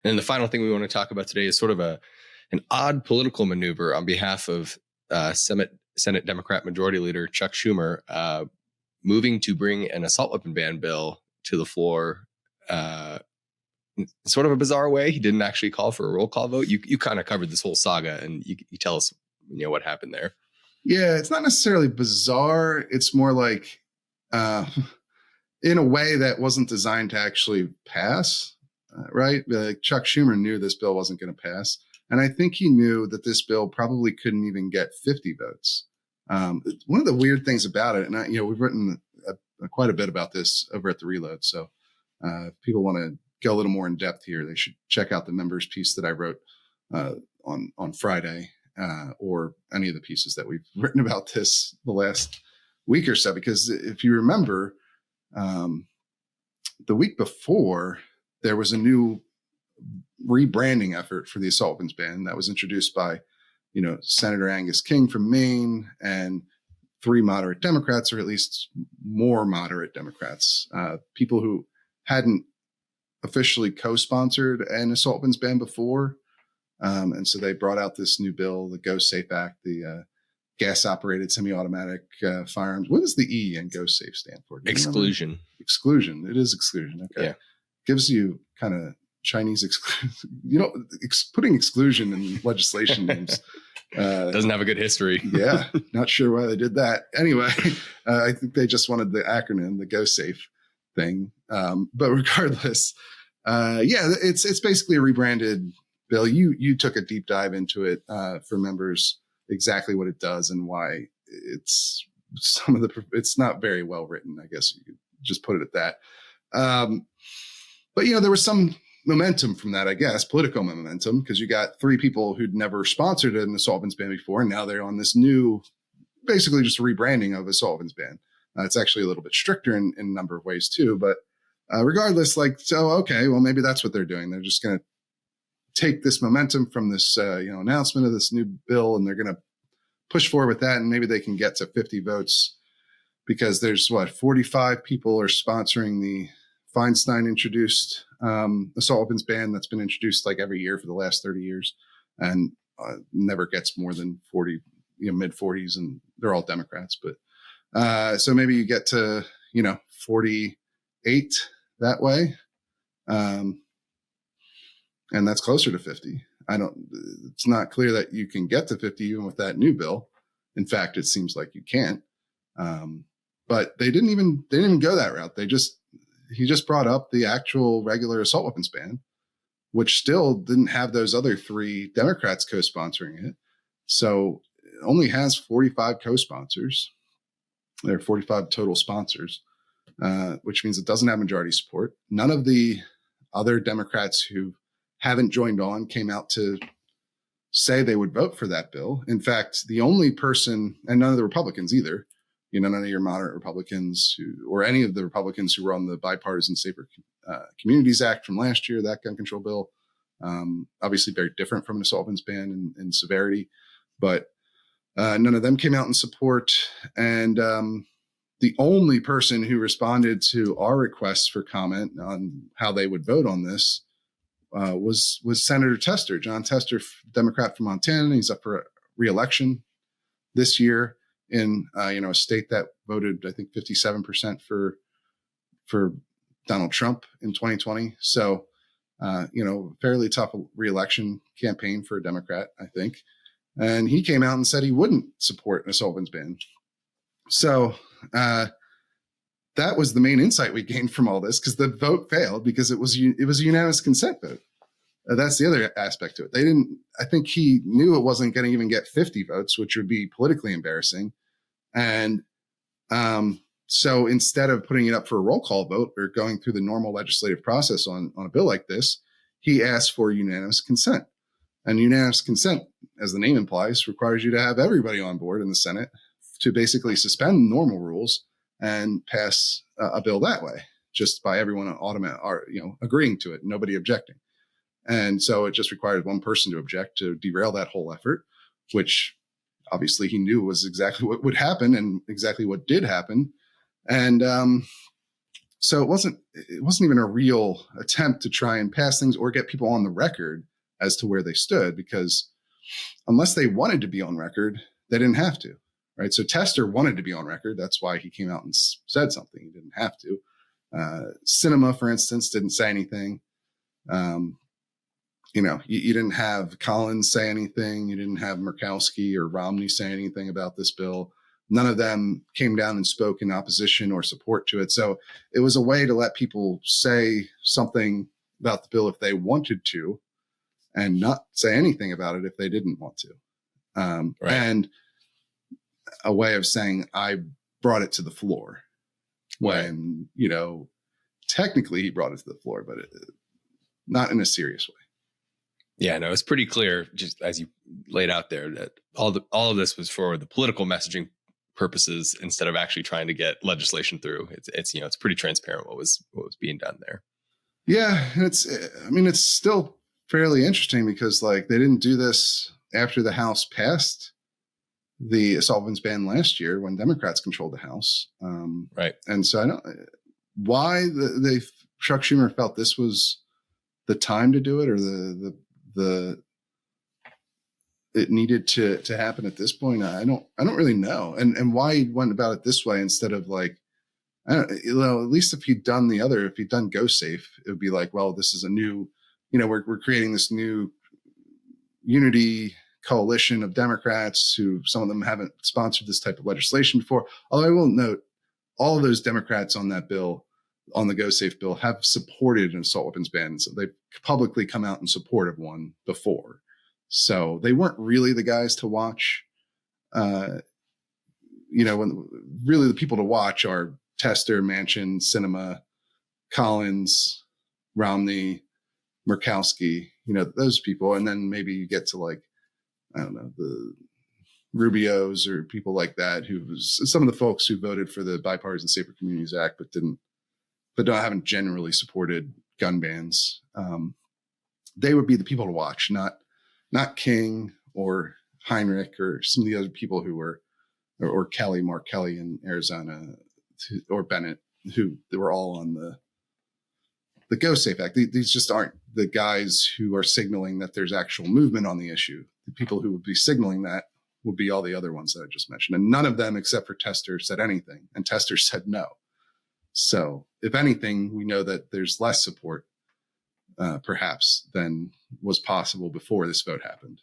And the final thing we want to talk about today is sort of an odd political maneuver on behalf of Senate Democrat Majority Leader Chuck Schumer, moving to bring an assault weapon ban bill to the floor. Sort of a bizarre way. He didn't actually call for a roll call vote. You kind of covered this whole saga, and you tell us what happened there. Yeah, it's not necessarily bizarre. It's more like in a way that wasn't designed to actually pass, right? Like Chuck Schumer knew this bill wasn't going to pass. And I think he knew that this bill probably couldn't even get 50 votes. One of the weird things about it, and we've written quite a bit about this over at The Reload. So if people want to go a little more in depth here, they should check out the members piece that I wrote on Friday, or any of the pieces that we've written about this the last week or so. Because if you remember, the week before, there was a new rebranding effort for the assault weapons ban that was introduced by, Senator Angus King from Maine and 3 moderate Democrats, or at least more moderate Democrats, people who hadn't officially co-sponsored an assault weapons ban before. And so they brought out this new bill, the Go Safe Act, the gas-operated semi-automatic firearms. What does the E in Go Safe stand for? Exclusion. Exclusion. It is exclusion. Okay. Yeah. Gives you kind of Chinese exclusion. Putting exclusion in legislation names doesn't have a good history. Yeah. Not sure why they did that. Anyway, I think they just wanted the acronym, the Go Safe thing. But regardless, it's basically a rebranded bill. You took a deep dive into it for members, exactly what it does and why it's not very well written. I guess you could just put it at that. But there was some momentum from that, I guess, political momentum, because you got 3 people who'd never sponsored an assault weapons ban before, and now they're on this new, basically just a rebranding of assault weapons ban. It's actually a little bit stricter in a number of ways too, but regardless, okay, well, maybe that's what they're doing. They're just going to take this momentum from this, announcement of this new bill, and they're going to push forward with that, and maybe they can get to 50 votes because there's 45 people are sponsoring the Feinstein introduced assault weapons ban that's been introduced like every year for the last 30 years and never gets more than 40, mid 40s, and they're all Democrats. But so maybe you get to, 48 that way. And that's closer to 50. It's not clear that you can get to 50 even with that new bill. In fact, it seems like you can't. But they didn't even go that route. He just brought up the actual regular assault weapons ban, which still didn't have those other 3 Democrats co-sponsoring it. So it only has 45 co-sponsors. There are 45 total sponsors, which means it doesn't have majority support. None of the other Democrats who haven't joined on came out to say they would vote for that bill. In fact, the only person, and none of the Republicans either, none of your moderate Republicans or any of the Republicans who were on the Bipartisan Safer Communities Act from last year, that gun control bill, obviously very different from an assault weapons ban in severity, but none of them came out in support. And the only person who responded to our requests for comment on how they would vote on this was Senator Tester, John Tester, Democrat from Montana. He's up for re-election this year in a state that voted, I think, 57% for Donald Trump in 2020. So, fairly tough re-election campaign for a Democrat, I think. And he came out and said he wouldn't support an assault weapons ban. So that was the main insight we gained from all this, because the vote failed because it was a unanimous consent vote. That's the other aspect to it. I think he knew it wasn't going to even get 50 votes, which would be politically embarrassing. And so instead of putting it up for a roll call vote or going through the normal legislative process on a bill like this, he asked for unanimous consent. And unanimous consent, as the name implies, requires you to have everybody on board in the Senate to basically suspend normal rules and pass a bill that way, just by everyone agreeing to it, nobody objecting. And so it just required one person to object to derail that whole effort, which obviously he knew was exactly what would happen and exactly what did happen. And So it wasn't even a real attempt to try and pass things or get people on the record as to where they stood, because unless they wanted to be on record, they didn't have to, right? So Tester wanted to be on record. That's why he came out and said something. He didn't have to. Cinema, for instance, didn't say anything. You didn't have Collins say anything. You didn't have Murkowski or Romney say anything about this bill. None of them came down and spoke in opposition or support to it. So it was a way to let people say something about the bill if they wanted to, and not say anything about it if they didn't want to. Right. And a way of saying, I brought it to the floor. When, technically he brought it to the floor, but not in a serious way. Yeah, no, it's pretty clear, just as you laid out there, that all of this was for the political messaging purposes instead of actually trying to get legislation through. It's pretty transparent what was being done there. Yeah, and it's still fairly interesting because they didn't do this after the House passed the assault weapons ban last year when Democrats controlled the House. Right. And so I don't why Chuck Schumer felt this was the time to do it, or it needed to happen at this point. I don't really know. And why he went about it this way instead of at least if he'd done Go Safe, it would be well, this is a new, we're creating this new unity coalition of Democrats who some of them haven't sponsored this type of legislation before. Although I will note, all of those Democrats on that bill, on the Go Safe bill, have supported an assault weapons ban. So they've publicly come out in support of one before. So they weren't really the guys to watch. When really the people to watch are Tester, Manchin, Sinema, Collins, Romney, Murkowski, those people. And then maybe you get to the Rubios or people like that, some of the folks who voted for the Bipartisan Safer Communities Act, but haven't generally supported gun bans. They would be the people to watch, not King or Heinrich or some of the other people who were, or Kelly, Mark Kelly in Arizona, or Bennett, who they were all on the Go Safe Act. These just aren't the guys who are signaling that there's actual movement on the issue. The people who would be signaling that would be all the other ones that I just mentioned. And none of them, except for Tester, said anything. And Tester said no. So if anything, we know that there's less support, perhaps, than was possible before this vote happened.